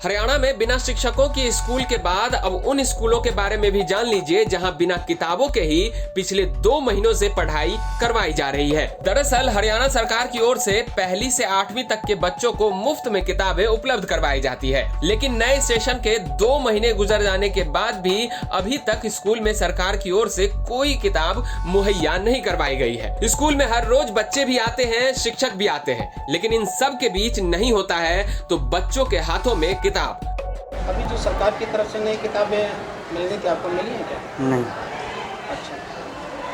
हरियाणा में बिना शिक्षकों की स्कूल के बाद अब उन स्कूलों के बारे में भी जान लीजिए जहां बिना किताबों के ही पिछले 2 महीनों से पढ़ाई करवाई जा रही है। दरअसल हरियाणा सरकार की ओर से 1ली से 8वीं तक के बच्चों को मुफ्त में किताबें उपलब्ध करवाई जाती है, लेकिन नए सेशन के 2 महीने गुजर जाने के बाद भी अभी तक स्कूल में सरकार की ओर से कोई किताब मुहैया नहीं करवाई गई है। स्कूल में हर रोज बच्चे भी आते हैं, शिक्षक भी आते हैं, लेकिन इन सब के बीच नहीं होता है तो बच्चों के हाथों में किताब। अभी जो सरकार की तरफ से नई किताबें मिलनी थी, आपको मिली है क्या? नहीं। अच्छा,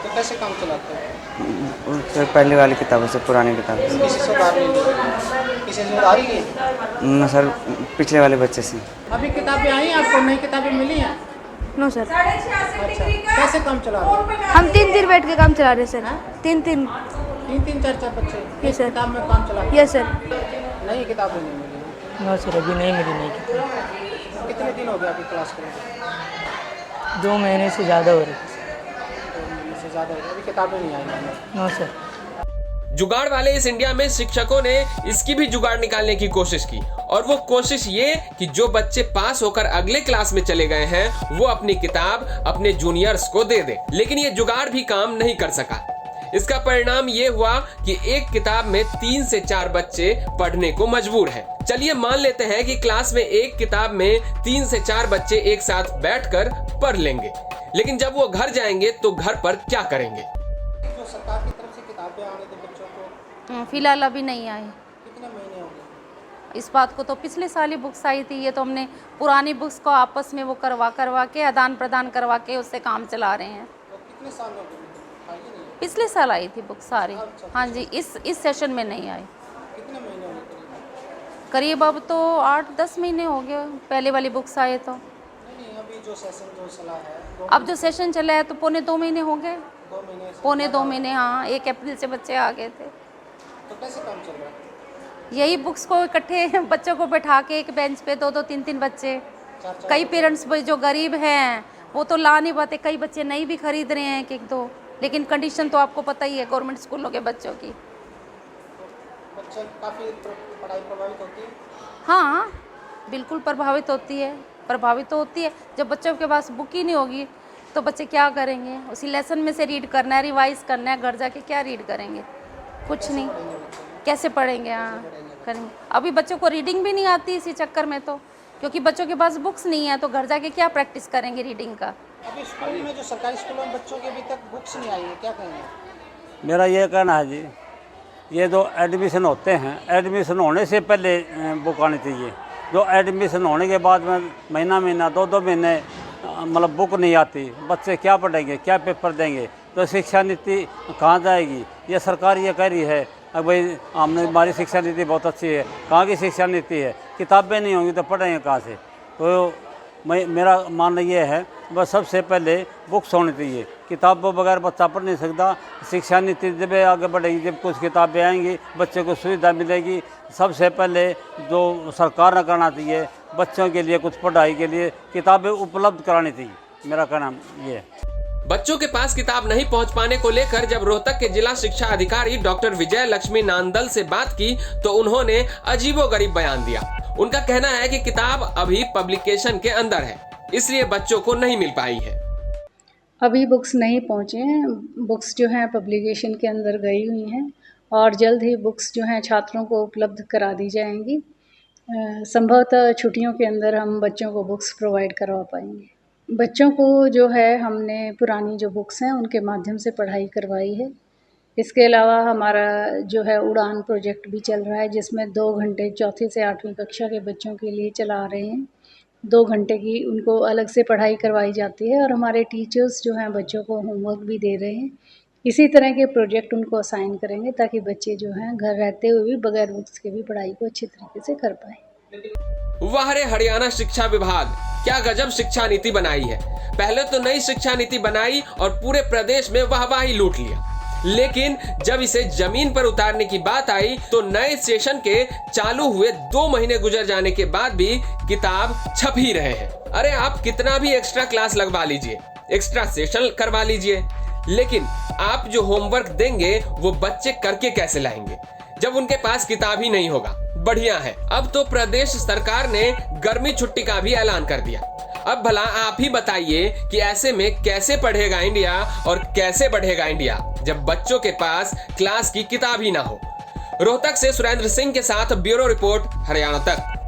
तो कैसे काम चलाते हैं? तो पहले वाली किताबों से, पुरानी किताबों से। किसी से उधार नहीं, किसी से उधारी ली? न सर, पिछले वाले बच्चे से। अभी किताबें आई हैं, आपको नई किताबें मिली हैं? No sir. अच्छा, कैसे काम चला रहे हैं? हम 3 दिन बैठ के काम चला रहे सर। 3 4 बच्चे यस सर। किताब में काम चला रहे हैं? Yes sir. नई किताबें नहीं मिली? ना सर, अभी नहीं मिली नई किताब। कितने दिन हो गए आपकी क्लास के? 2 महीने से ज़्यादा हो रहे। 2 महीने से ज़्यादा हो गए, अभी किताबें नहीं आई हैं? ना सर। जुगाड़ वाले इस इंडिया में शिक्षकों ने इसकी भी जुगाड़ निकालने की कोशिश की, और वो कोशिश ये कि जो बच्चे पास होकर अगले क्लास में चले गए हैं वो अपनी किताब अपने जूनियर्स को दे दे, लेकिन ये जुगाड़ भी काम नहीं कर सका। इसका परिणाम ये हुआ कि एक किताब में 3 से 4 बच्चे पढ़ने को मजबूर हैं। चलिए मान लेते हैं कि क्लास में एक किताब में 3 से 4 बच्चे एक साथ बैठकर पढ़ लेंगे, लेकिन जब वो घर जाएंगे तो घर पर क्या करेंगे? जो सरकार की तरफ से किताबें आने थे बच्चों को, फिलहाल अभी नहीं आई। कितने महीने हो गए? इस बात को तो पिछले साल ही बुक्स आई थी, ये तो हमने पुरानी बुक्स को आपस में वो करवा के आदान प्रदान करवा के उससे काम चला रहे हैं। तो कितने साल हो गए? आई ही नहीं? पिछले साल आई थी बुक सारी। हाँ जी, इस सेशन में नहीं आई। कितने महीने हो गए? करीब अब तो 8-10 महीने हो गए पहले वाली बुक्स आए तो। नहीं, अभी जो सेशन जो चला है, अब जो सेशन चला है तो 2.25 महीने हो गए। 2 महीने से 2.25 महीने, हाँ। 1 अप्रैल से बच्चे आ गए थे। तो कैसे काम चल रहा है? यही बुक्स को इकट्ठे बच्चों को बैठा के एक बेंच पे 2-2, 3-3 बच्चे। कई पेरेंट्स जो गरीब हैं वो तो ला नहीं पाते, कई बच्चे नहीं भी खरीद रहे हैं 1-2, लेकिन कंडीशन तो आपको पता ही है गवर्नमेंट स्कूलों के बच्चों की। बच्चे काफ़ी पढ़ाई प्रभावित होती है? हाँ, बिल्कुल प्रभावित होती है। जब बच्चों के पास बुक ही नहीं होगी तो बच्चे क्या करेंगे? उसी लेसन में से रीड करना है, रिवाइज करना है, घर जाके क्या रीड करेंगे? कुछ नहीं। कैसे पढ़ेंगे? हाँ, करेंगे। अभी बच्चों को रीडिंग भी नहीं आती इसी चक्कर में, तो क्योंकि बच्चों के पास बुक्स नहीं है तो घर जाके क्या प्रैक्टिस करेंगे रीडिंग का? अभी स्कूल में जो सरकारी स्कूलों में बच्चों के अभी तक बुक्स नहीं आई है, क्या कहेंगे? मेरा ये कहना है जी, ये जो एडमिशन होते हैं, एडमिशन होने से पहले बुक आनी चाहिए। जो एडमिशन होने के बाद में महीना 2-2 महीने मतलब बुक नहीं आती, बच्चे क्या पढ़ेंगे, क्या पेपर देंगे? तो शिक्षा नीति कहाँ जाएगी? ये सरकार ये कह रही है अब भाई हमने हमारी शिक्षा नीति बहुत अच्छी है। कहाँ की शिक्षा नीति है? किताबें नहीं होंगी तो पढ़ेंगे कहाँ से? तो मेरा मानना ये है बस सबसे पहले बुक्स होनी चाहिए। किताबों बगैर बच्चा पढ़ नहीं सकता। शिक्षा नीति जब आगे बढ़ेगी, जब कुछ किताबें आएंगी, बच्चे को सुविधा मिलेगी। सबसे पहले जो सरकार ने करना चाहिए बच्चों के लिए, कुछ पढ़ाई के लिए किताबें उपलब्ध करानी चाहिए। मेरा कहना ये है। बच्चों के पास किताब नहीं पहुंच पाने को लेकर जब रोहतक के जिला शिक्षा अधिकारी डॉक्टर विजय लक्ष्मी नांदल से बात की तो उन्होंने अजीबोगरीब बयान दिया। उनका कहना है कि किताब अभी पब्लिकेशन के अंदर है, इसलिए बच्चों को नहीं मिल पाई है। अभी बुक्स नहीं पहुँचे हैं। बुक्स जो हैं पब्लिकेशन के अंदर गई हुई हैं और जल्द ही बुक्स जो हैं छात्रों को उपलब्ध करा दी जाएंगी। संभवतः छुट्टियों के अंदर हम बच्चों को बुक्स प्रोवाइड करवा पाएंगे। बच्चों को जो है हमने पुरानी जो बुक्स हैं उनके माध्यम से पढ़ाई करवाई है। इसके अलावा हमारा जो है उड़ान प्रोजेक्ट भी चल रहा है, जिसमें 2 घंटे 4ठी से 8वीं कक्षा के बच्चों के लिए चला रहे हैं। 2 घंटे की उनको अलग से पढ़ाई करवाई जाती है और हमारे टीचर्स जो हैं बच्चों को होमवर्क भी दे रहे हैं। इसी तरह के प्रोजेक्ट उनको असाइन करेंगे ताकि बच्चे जो हैं घर रहते हुए भी बगैर बुक्स के भी पढ़ाई को अच्छी तरीके से कर पाएँ। वाह रे हरियाणा शिक्षा विभाग, क्या गजब शिक्षा नीति बनाई है। पहले तो नई शिक्षा नीति बनाई और पूरे प्रदेश में वाहवाही लूट लिया, लेकिन जब इसे जमीन पर उतारने की बात आई तो नए सेशन के चालू हुए 2 महीने गुजर जाने के बाद भी किताब छप ही रहे हैं। अरे आप कितना भी एक्स्ट्रा क्लास लगवा लीजिए, एक्स्ट्रा सेशन करवा लीजिए, लेकिन आप जो होमवर्क देंगे वो बच्चे करके कैसे लाएंगे? जब उनके पास किताब ही नहीं होगा। बढ़िया है। अब तो प्रदेश सरकार ने गर्मी छुट्टी का भी ऐलान कर दिया। अब भला आप ही बताइए कि ऐसे में कैसे पढ़ेगा इंडिया और कैसे बढ़ेगा इंडिया जब बच्चों के पास क्लास की किताब ही ना हो। रोहतक से सुरेंद्र सिंह के साथ ब्यूरो रिपोर्ट, हरियाणा तक।